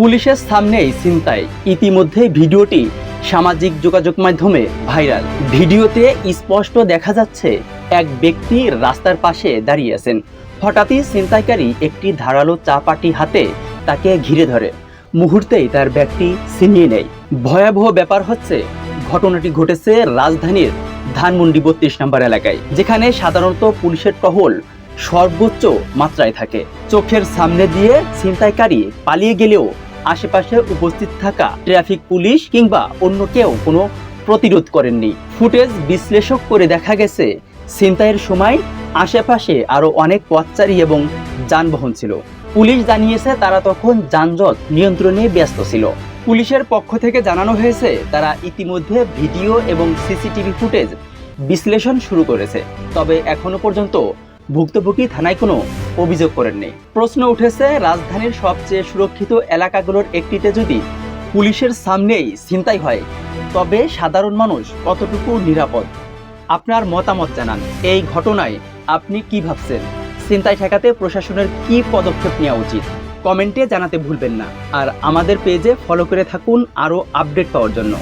পুলিশের সামনেই ছিনতাই। ইতিমধ্যে ভিডিওটি সামাজিক যোগাযোগ মাধ্যমে ভাইরাল। ভিডিওতে স্পষ্ট দেখা যাচ্ছে এক ব্যক্তি রাস্তার পাশে দাঁড়িয়ে আছেন। হঠাৎই ছিনতাইকারী একটি ধারালো চাপাটি হাতে তাকে ঘিরে ধরে। মুহূর্তেই তার ব্যাগটি ছিনিয়ে নেয়। ভয়াবহ ব্যাপার হচ্ছে, ঘটনাটি ঘটেছে রাজধানীর ধানমন্ডি ৩২ নম্বর এলাকায়, যেখানে সাধারণত পুলিশের টহল সর্বোচ্চ মাত্রায় থাকে। চোখের সামনে দিয়ে ছিনতাইকারী পালিয়ে গেলেও আশেপাশে উপস্থিত থাকা ট্রাফিক পুলিশ কিংবা অন্য কেউ কোনো প্রতিরোধ করেননি। ফুটেজ বিশ্লেষণ করে দেখা গেছে, ছিনতাইয়ের সময় আশেপাশে আরো অনেক পথচারী এবং যানবাহন ছিল। পুলিশ জানিয়েছে তারা তখন যানজট নিয়ন্ত্রণে ব্যস্ত ছিল। পুলিশের পক্ষ থেকে জানানো হয়েছে তারা ইতিমধ্যে ভিডিও এবং সিসিটিভি ফুটেজ বিশ্লেষণ শুরু করেছে। তবে এখনো পর্যন্ত ভুক্তভোগী থানায় কোনো অভিযোগ করেননি। প্রশ্ন উঠেছে, রাজধানীর সবচেয়ে সুরক্ষিত এলাকাগুলোর একটিতে যদি পুলিশের সামনেই ছিনতাই হয়, তবে সাধারণ মানুষ কতটুকু নিরাপদ? আপনার মতামত জানান। এই ঘটনায় আপনি কি ভাবছেন? ছিনতাই ঠেকাতে প্রশাসনের কি পদক্ষেপ নেওয়া উচিত? কমেন্টে জানাতে ভুলবেন না। আর আমাদের পেজে ফলো করে থাকুন আরও আপডেট পাওয়ার জন্য।